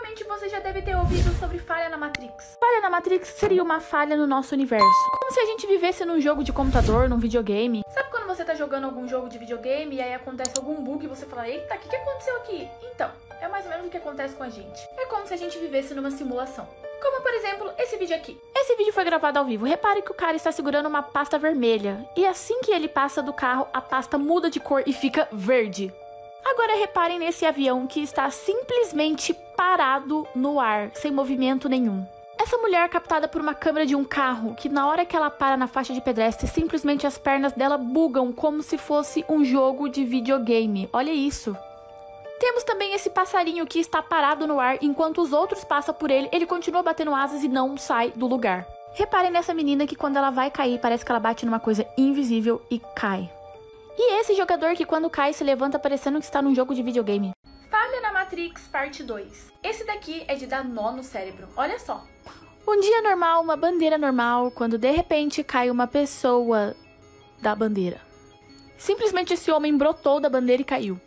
Provavelmente você já deve ter ouvido sobre falha na Matrix. Falha na Matrix seria uma falha no nosso universo. Como se a gente vivesse num jogo de computador, num videogame. Sabe quando você tá jogando algum jogo de videogame e aí acontece algum bug e você fala, eita, o que aconteceu aqui? Então, é mais ou menos o que acontece com a gente. É como se a gente vivesse numa simulação. Como, por exemplo, esse vídeo aqui. Esse vídeo foi gravado ao vivo. Repare que o cara está segurando uma pasta vermelha. E assim que ele passa do carro, a pasta muda de cor e fica verde. Agora reparem nesse avião que está simplesmente parado no ar, sem movimento nenhum. Essa mulher é captada por uma câmera de um carro, que na hora que ela para na faixa de pedestre, simplesmente as pernas dela bugam como se fosse um jogo de videogame. Olha isso. Temos também esse passarinho que está parado no ar, enquanto os outros passam por ele, ele continua batendo asas e não sai do lugar. Reparem nessa menina que quando ela vai cair, parece que ela bate numa coisa invisível e cai. E esse jogador que quando cai se levanta parecendo que está num jogo de videogame. Falha na Matrix, parte 2. Esse daqui é de dar nó no cérebro, olha só. Um dia normal, uma bandeira normal, quando de repente cai uma pessoa da bandeira. Simplesmente esse homem brotou da bandeira e caiu.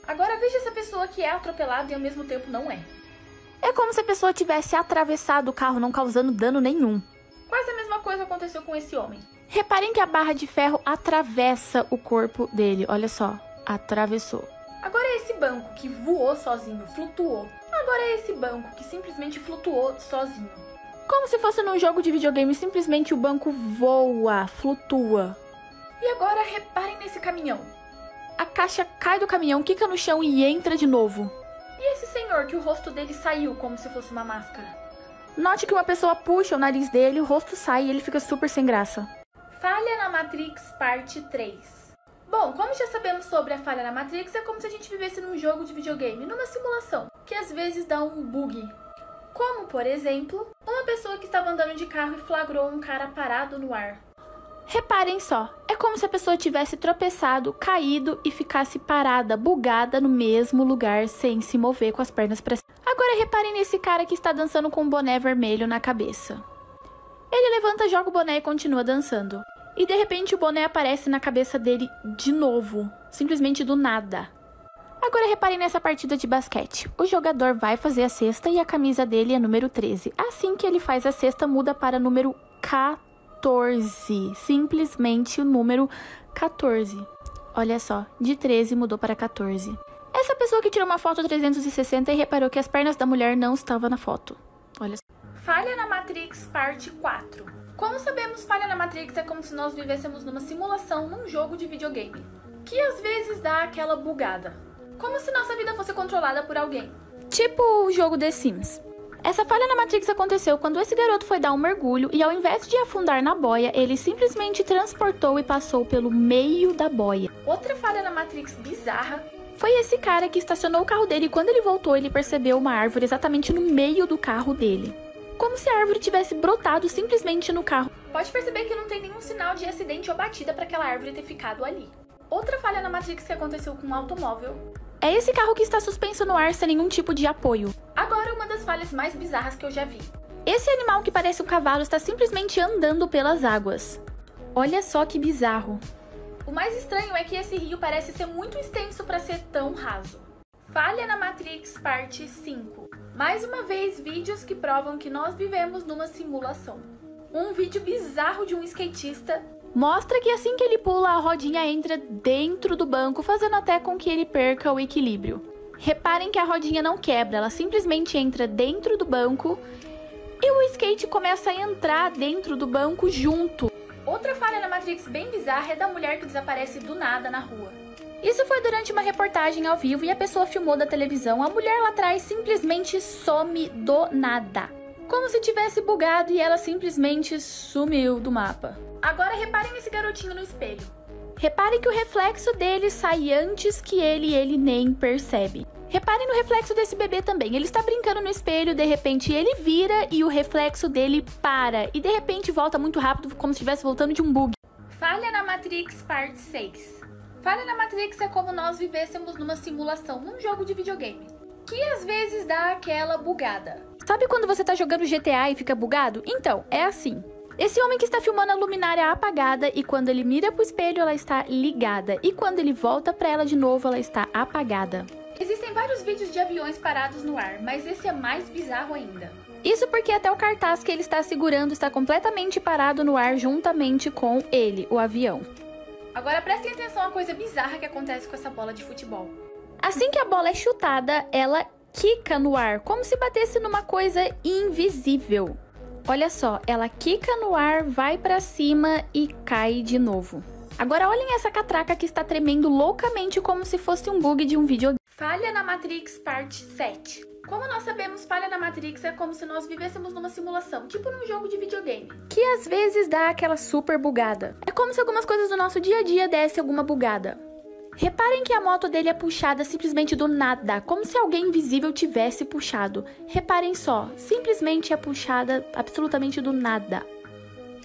Agora veja essa pessoa que é atropelada e ao mesmo tempo não é. É como se a pessoa tivesse atravessado o carro, não causando dano nenhum. Quase a mesma coisa aconteceu com esse homem. Reparem que a barra de ferro atravessa o corpo dele, olha só, atravessou. Agora é esse banco que voou sozinho, flutuou. Agora é esse banco que simplesmente flutuou sozinho. Como se fosse num jogo de videogame, simplesmente o banco voa, flutua. E agora reparem nesse caminhão. A caixa cai do caminhão, quica no chão e entra de novo. E esse senhor que o rosto dele saiu como se fosse uma máscara? Note que uma pessoa puxa o nariz dele, o rosto sai e ele fica super sem graça. Falha na Matrix, parte 3. Bom, como já sabemos sobre a falha na Matrix, é como se a gente vivesse num jogo de videogame, numa simulação, que às vezes dá um bug. Como, por exemplo, uma pessoa que estava andando de carro e flagrou um cara parado no ar. Reparem só, é como se a pessoa tivesse tropeçado, caído e ficasse parada, bugada no mesmo lugar, sem se mover com as pernas para cima. Agora reparem nesse cara que está dançando com um boné vermelho na cabeça. Ele levanta, joga o boné e continua dançando. E de repente o boné aparece na cabeça dele de novo, simplesmente do nada. Agora reparem nessa partida de basquete. O jogador vai fazer a cesta e a camisa dele é número 13. Assim que ele faz a cesta, muda para número 14. Simplesmente o número 14. Olha só, de 13 mudou para 14. Essa pessoa que tirou uma foto 360 e reparou que as pernas da mulher não estavam na foto. Olha só. Falha na Matrix, parte 4. Como sabemos, falha na Matrix é como se nós vivêssemos numa simulação, num jogo de videogame, que às vezes dá aquela bugada. Como se nossa vida fosse controlada por alguém. Tipo o jogo The Sims. Essa falha na Matrix aconteceu quando esse garoto foi dar um mergulho e ao invés de afundar na boia, ele simplesmente transportou e passou pelo meio da boia. Outra falha na Matrix bizarra foi esse cara que estacionou o carro dele e quando ele voltou, ele percebeu uma árvore exatamente no meio do carro dele. Como se a árvore tivesse brotado simplesmente no carro. Pode perceber que não tem nenhum sinal de acidente ou batida para aquela árvore ter ficado ali. Outra falha na Matrix que aconteceu com um automóvel é esse carro que está suspenso no ar sem nenhum tipo de apoio. Agora uma das falhas mais bizarras que eu já vi. Esse animal que parece um cavalo está simplesmente andando pelas águas. Olha só que bizarro. O mais estranho é que esse rio parece ser muito extenso para ser tão raso. Falha na Matrix, parte 5. Mais uma vez, vídeos que provam que nós vivemos numa simulação. Um vídeo bizarro de um skatista mostra que assim que ele pula, a rodinha entra dentro do banco, fazendo até com que ele perca o equilíbrio. Reparem que a rodinha não quebra, ela simplesmente entra dentro do banco e o skate começa a entrar dentro do banco junto. Outra falha na Matrix bem bizarra é da mulher que desaparece do nada na rua. Isso foi durante uma reportagem ao vivo e a pessoa filmou da televisão. A mulher lá atrás simplesmente some do nada. Como se tivesse bugado e ela simplesmente sumiu do mapa. Agora reparem nesse garotinho no espelho. Reparem que o reflexo dele sai antes que ele e ele nem percebe. Reparem no reflexo desse bebê também. Ele está brincando no espelho, de repente ele vira e o reflexo dele para. E de repente volta muito rápido, como se estivesse voltando de um bug. Falha na Matrix, parte 6. Falha na Matrix é como nós vivêssemos numa simulação, num jogo de videogame, que às vezes dá aquela bugada. Sabe quando você tá jogando GTA e fica bugado? Então, é assim. Esse homem que está filmando a luminária apagada e quando ele mira pro espelho ela está ligada. E quando ele volta pra ela de novo ela está apagada. Existem vários vídeos de aviões parados no ar, mas esse é mais bizarro ainda. Isso porque até o cartaz que ele está segurando está completamente parado no ar juntamente com ele, o avião. Agora prestem atenção a coisa bizarra que acontece com essa bola de futebol. Assim que a bola é chutada, ela quica no ar, como se batesse numa coisa invisível. Olha só, ela quica no ar, vai pra cima e cai de novo. Agora olhem essa catraca que está tremendo loucamente como se fosse um bug de um videogame. Falha na Matrix parte 7. Como nós sabemos, falha na Matrix é como se nós vivêssemos numa simulação, tipo num jogo de videogame, que às vezes dá aquela super bugada. É como se algumas coisas do nosso dia a dia dessem alguma bugada. Reparem que a moto dele é puxada simplesmente do nada, como se alguém invisível tivesse puxado. Reparem só, simplesmente é puxada absolutamente do nada.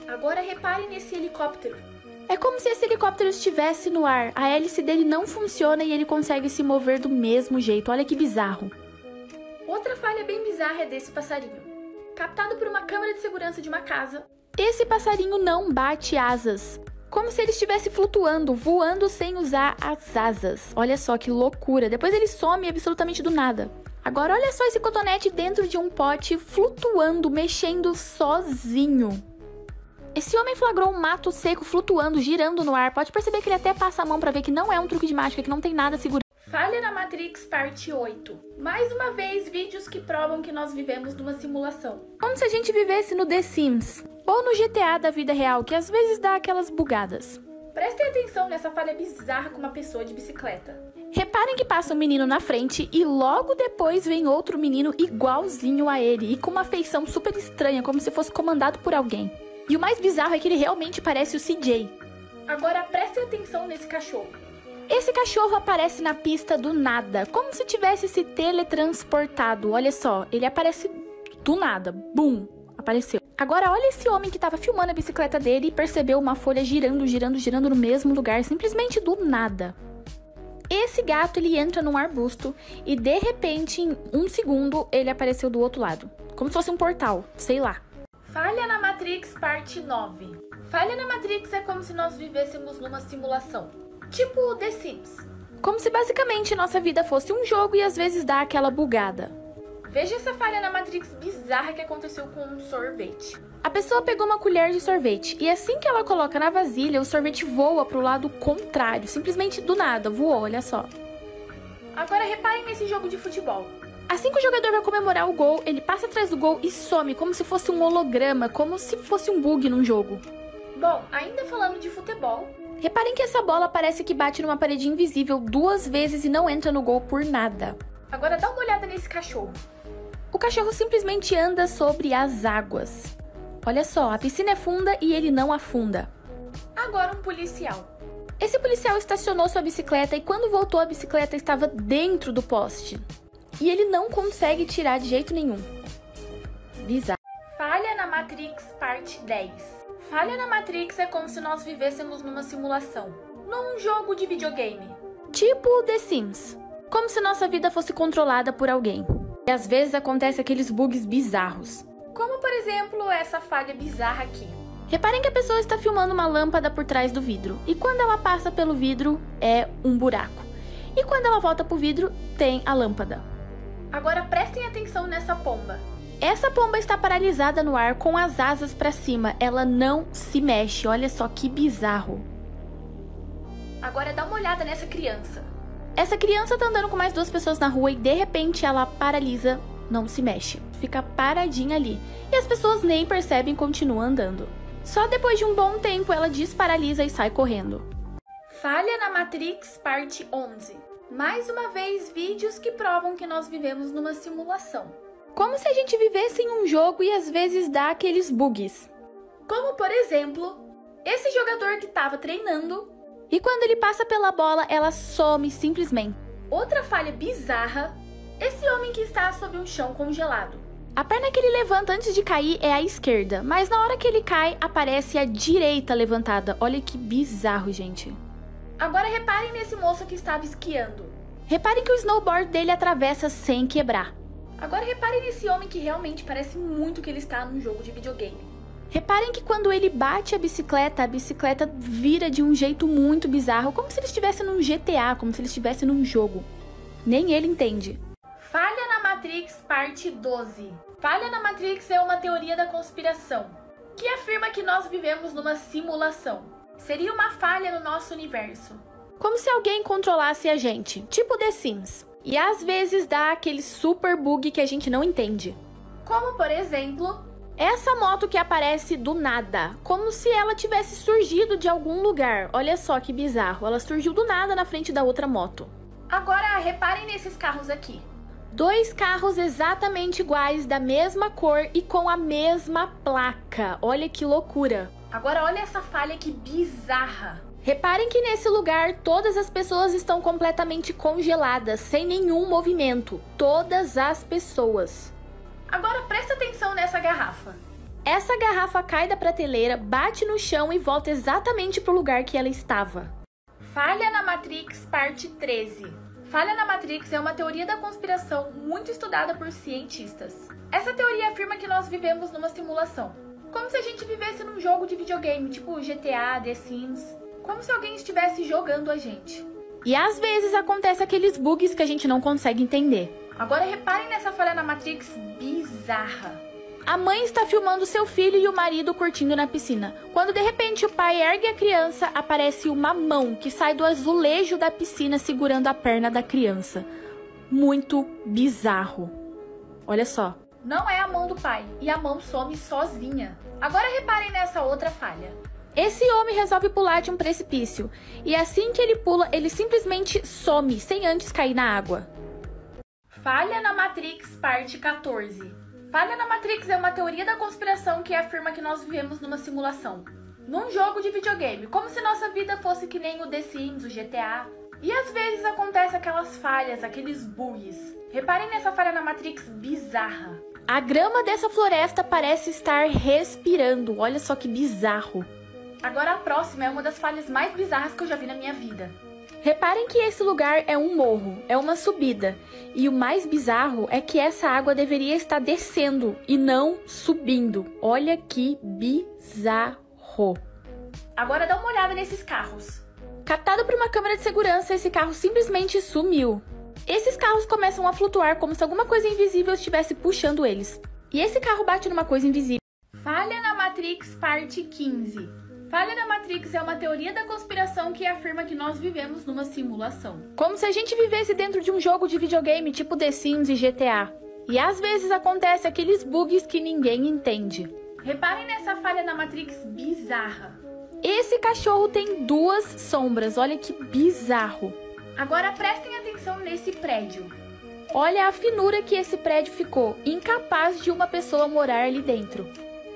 Agora reparem nesse helicóptero. É como se esse helicóptero estivesse no ar, a hélice dele não funciona e ele consegue se mover do mesmo jeito, olha que bizarro. Outra falha bem bizarra é desse passarinho. Captado por uma câmera de segurança de uma casa, esse passarinho não bate asas. Como se ele estivesse flutuando, voando sem usar as asas. Olha só que loucura. Depois ele some absolutamente do nada. Agora olha só esse cotonete dentro de um pote flutuando, mexendo sozinho. Esse homem flagrou um mato seco flutuando, girando no ar. Pode perceber que ele até passa a mão pra ver que não é um truque de mágica, que não tem nada segurando. Falha na Matrix parte 8. Mais uma vez, vídeos que provam que nós vivemos numa simulação. Como se a gente vivesse no The Sims. Ou no GTA da vida real, que às vezes dá aquelas bugadas. Prestem atenção nessa falha bizarra com uma pessoa de bicicleta. Reparem que passa um menino na frente e logo depois vem outro menino igualzinho a ele. E com uma feição super estranha, como se fosse comandado por alguém. E o mais bizarro é que ele realmente parece o CJ. Agora prestem atenção nesse cachorro. Esse cachorro aparece na pista do nada, como se tivesse se teletransportado. Olha só, ele aparece do nada. Bum, apareceu. Agora olha esse homem que estava filmando a bicicleta dele e percebeu uma folha girando, girando, girando no mesmo lugar, simplesmente do nada. Esse gato, ele entra num arbusto e de repente, em um segundo, ele apareceu do outro lado. Como se fosse um portal, sei lá. Falha na Matrix parte 9. Falha na Matrix é como se nós vivêssemos numa simulação. Tipo The Sims. Como se basicamente nossa vida fosse um jogo e às vezes dá aquela bugada. Veja essa falha na Matrix bizarra que aconteceu com um sorvete. A pessoa pegou uma colher de sorvete e assim que ela coloca na vasilha, o sorvete voa pro lado contrário. Simplesmente do nada, voou, olha só. Agora reparem nesse jogo de futebol. Assim que o jogador vai comemorar o gol, ele passa atrás do gol e some, como se fosse um holograma, como se fosse um bug num jogo. Bom, ainda falando de futebol, reparem que essa bola parece que bate numa parede invisível 2 vezes e não entra no gol por nada. Agora dá uma olhada nesse cachorro. O cachorro simplesmente anda sobre as águas. Olha só, a piscina é funda e ele não afunda. Agora um policial. Esse policial estacionou sua bicicleta e quando voltou a bicicleta estava dentro do poste. E ele não consegue tirar de jeito nenhum. Bizarro. Falha na Matrix parte 10. Falha na Matrix é como se nós vivêssemos numa simulação. Num jogo de videogame. Tipo The Sims. Como se nossa vida fosse controlada por alguém. E às vezes acontece aqueles bugs bizarros. Como por exemplo essa falha bizarra aqui. Reparem que a pessoa está filmando uma lâmpada por trás do vidro. E quando ela passa pelo vidro é um buraco. E quando ela volta pro vidro tem a lâmpada. Agora prestem atenção nessa pomba. Essa pomba está paralisada no ar com as asas para cima. Ela não se mexe. Olha só que bizarro. Agora dá uma olhada nessa criança. Essa criança tá andando com mais 2 pessoas na rua e de repente ela paralisa, não se mexe. Fica paradinha ali. E as pessoas nem percebem e continuam andando. Só depois de um bom tempo ela desparalisa e sai correndo. Falha na Matrix parte 11. Mais uma vez, vídeos que provam que nós vivemos numa simulação. Como se a gente vivesse em um jogo e às vezes dá aqueles bugs. Como, por exemplo, esse jogador que estava treinando e quando ele passa pela bola, ela some simplesmente. Outra falha bizarra, esse homem que está sob um chão congelado. A perna que ele levanta antes de cair é a esquerda, mas na hora que ele cai, aparece a direita levantada. Olha que bizarro, gente. Agora reparem nesse moço que estava esquiando. Reparem que o snowboard dele atravessa sem quebrar. Agora reparem nesse homem que realmente parece muito que ele está num jogo de videogame. Reparem que quando ele bate a bicicleta vira de um jeito muito bizarro, como se ele estivesse num GTA, como se ele estivesse num jogo. Nem ele entende. Falha na Matrix, parte 12. Falha na Matrix é uma teoria da conspiração que afirma que nós vivemos numa simulação. Seria uma falha no nosso universo. Como se alguém controlasse a gente, tipo The Sims. E às vezes dá aquele super bug que a gente não entende. Como, por exemplo, essa moto que aparece do nada, como se ela tivesse surgido de algum lugar. Olha só que bizarro, ela surgiu do nada na frente da outra moto. Agora, reparem nesses carros aqui. 2 carros exatamente iguais, da mesma cor e com a mesma placa. Olha que loucura. Agora, olha essa falha que bizarra. Reparem que nesse lugar todas as pessoas estão completamente congeladas, sem nenhum movimento. Todas as pessoas. Agora presta atenção nessa garrafa. Essa garrafa cai da prateleira, bate no chão e volta exatamente para o lugar que ela estava. Falha na Matrix, parte 13. Falha na Matrix é uma teoria da conspiração muito estudada por cientistas. Essa teoria afirma que nós vivemos numa simulação. Como se a gente vivesse num jogo de videogame, tipo GTA, The Sims. Como se alguém estivesse jogando a gente. E às vezes acontece aqueles bugs que a gente não consegue entender. Agora reparem nessa falha na Matrix bizarra. A mãe está filmando seu filho e o marido curtindo na piscina. Quando de repente o pai ergue a criança, aparece uma mão que sai do azulejo da piscina segurando a perna da criança. Muito bizarro. Olha só. Não é a mão do pai e a mão some sozinha. Agora reparem nessa outra falha. Esse homem resolve pular de um precipício. E assim que ele pula, ele simplesmente some, sem antes cair na água. Falha na Matrix, parte 14. Falha na Matrix é uma teoria da conspiração que afirma que nós vivemos numa simulação. Num jogo de videogame, como se nossa vida fosse que nem o The Sims, o GTA. E às vezes acontecem aquelas falhas, aqueles bugs. Reparem nessa falha na Matrix bizarra. A grama dessa floresta parece estar respirando. Olha só que bizarro. Agora a próxima é uma das falhas mais bizarras que eu já vi na minha vida. Reparem que esse lugar é um morro, é uma subida. E o mais bizarro é que essa água deveria estar descendo e não subindo. Olha que bizarro. Agora dá uma olhada nesses carros. Captado por uma câmera de segurança, esse carro simplesmente sumiu. Esses carros começam a flutuar como se alguma coisa invisível estivesse puxando eles. E esse carro bate numa coisa invisível. Falha na Matrix, parte 15. Falha na Matrix é uma teoria da conspiração que afirma que nós vivemos numa simulação. Como se a gente vivesse dentro de um jogo de videogame tipo The Sims e GTA. E às vezes acontece aqueles bugs que ninguém entende. Reparem nessa falha na Matrix bizarra. Esse cachorro tem 2 sombras, olha que bizarro. Agora prestem atenção nesse prédio. Olha a finura que esse prédio ficou, incapaz de uma pessoa morar ali dentro.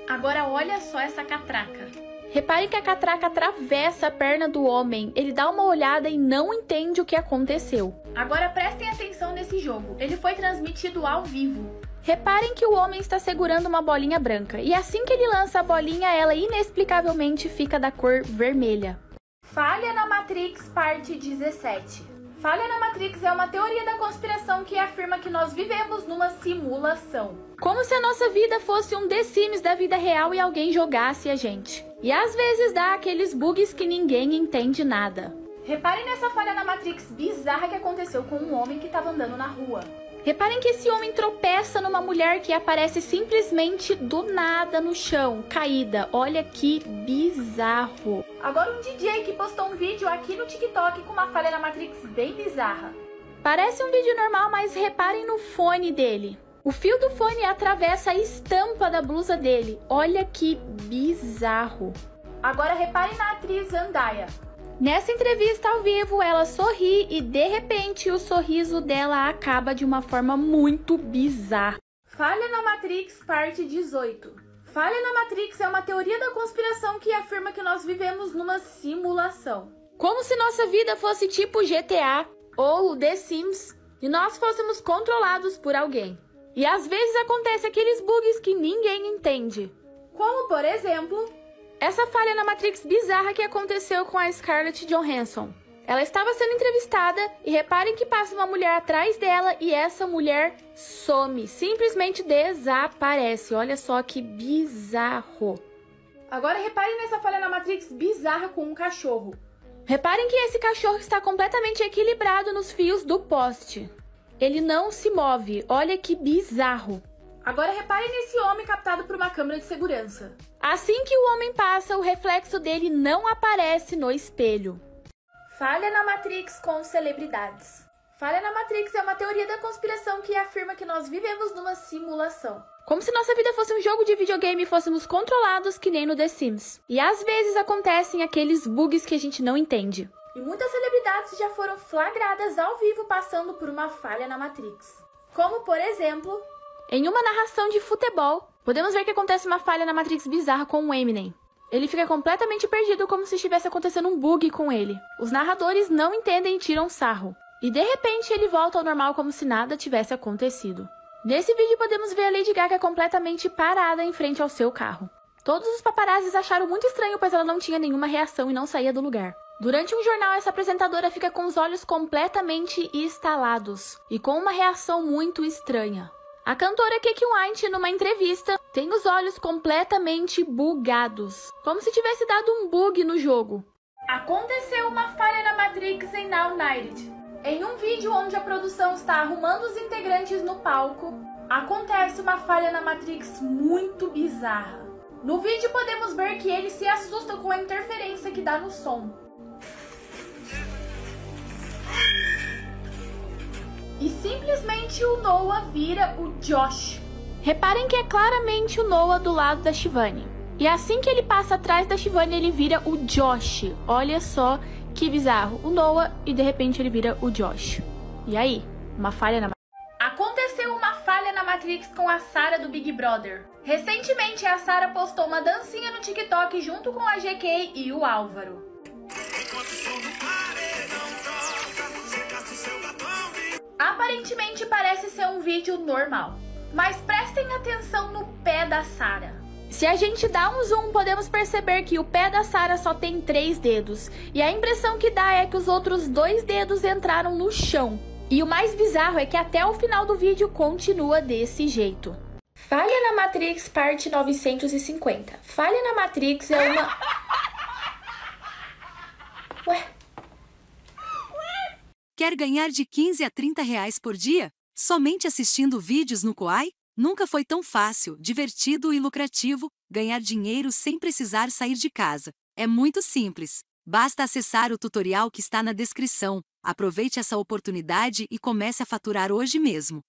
Agora olha só essa catraca. Reparem que a catraca atravessa a perna do homem. Ele dá uma olhada e não entende o que aconteceu. Agora prestem atenção nesse jogo. Ele foi transmitido ao vivo. Reparem que o homem está segurando uma bolinha branca. E assim que ele lança a bolinha, ela inexplicavelmente fica da cor vermelha. Falha na Matrix, parte 17. Falha na Matrix é uma teoria da conspiração que afirma que nós vivemos numa simulação. Como se a nossa vida fosse um The Sims da vida real e alguém jogasse a gente. E às vezes dá aqueles bugs que ninguém entende nada. Reparem nessa falha na Matrix bizarra que aconteceu com um homem que estava andando na rua. Reparem que esse homem tropeça numa mulher que aparece simplesmente do nada no chão, caída. Olha que bizarro. Agora um DJ que postou um vídeo aqui no TikTok com uma falha na Matrix bem bizarra. Parece um vídeo normal, mas reparem no fone dele. O fio do fone atravessa a estampa da blusa dele. Olha que bizarro. Agora reparem na atriz Zendaya. Nessa entrevista ao vivo, ela sorri e de repente o sorriso dela acaba de uma forma muito bizarra. Falha na Matrix, parte 18. Falha na Matrix é uma teoria da conspiração que afirma que nós vivemos numa simulação. Como se nossa vida fosse tipo GTA ou The Sims e nós fôssemos controlados por alguém. E às vezes acontece aqueles bugs que ninguém entende. Como, por exemplo, essa falha na Matrix bizarra que aconteceu com a Scarlett Johansson. Ela estava sendo entrevistada e reparem que passa uma mulher atrás dela e essa mulher some, simplesmente desaparece. Olha só que bizarro. Agora reparem nessa falha na Matrix bizarra com um cachorro. Reparem que esse cachorro está completamente equilibrado nos fios do poste. Ele não se move, olha que bizarro. Agora reparem nesse homem captado por uma câmera de segurança. Assim que o homem passa, o reflexo dele não aparece no espelho. Falha na Matrix com celebridades. Falha na Matrix é uma teoria da conspiração que afirma que nós vivemos numa simulação. Como se nossa vida fosse um jogo de videogame e fôssemos controlados que nem no The Sims. E às vezes acontecem aqueles bugs que a gente não entende. E muitas celebridades já foram flagradas ao vivo passando por uma falha na Matrix. Como, por exemplo, em uma narração de futebol, podemos ver que acontece uma falha na Matrix bizarra com o Eminem. Ele fica completamente perdido, como se estivesse acontecendo um bug com ele. Os narradores não entendem e tiram sarro. E de repente ele volta ao normal como se nada tivesse acontecido. Nesse vídeo podemos ver a Lady Gaga completamente parada em frente ao seu carro. Todos os paparazzis acharam muito estranho, pois ela não tinha nenhuma reação e não saía do lugar. Durante um jornal, essa apresentadora fica com os olhos completamente estalados e com uma reação muito estranha. A cantora Keke White, numa entrevista, tem os olhos completamente bugados, como se tivesse dado um bug no jogo. Aconteceu uma falha na Matrix em Now United. Em um vídeo onde a produção está arrumando os integrantes no palco, acontece uma falha na Matrix muito bizarra. No vídeo podemos ver que eles se assustam com a interferência que dá no som. E simplesmente o Noah vira o Josh. Reparem que é claramente o Noah do lado da Shivani. E assim que ele passa atrás da Shivani, ele vira o Josh. Olha só que bizarro. O Noah e de repente ele vira o Josh. E aí? Uma falha na Matrix. Aconteceu uma falha na Matrix com a Sarah do Big Brother. Recentemente a Sarah postou uma dancinha no TikTok junto com a GK e o Álvaro. Aparentemente parece ser um vídeo normal, mas prestem atenção no pé da Sarah. Se a gente dá um zoom, podemos perceber que o pé da Sarah só tem 3 dedos, e a impressão que dá é que os outros 2 dedos entraram no chão. E o mais bizarro é que até o final do vídeo continua desse jeito. Falha na Matrix, parte 950. Falha na Matrix é uma... Ué? Quer ganhar de 15 a 30 reais por dia? Somente assistindo vídeos no Kwai? Nunca foi tão fácil, divertido e lucrativo ganhar dinheiro sem precisar sair de casa. É muito simples. Basta acessar o tutorial que está na descrição. Aproveite essa oportunidade e comece a faturar hoje mesmo.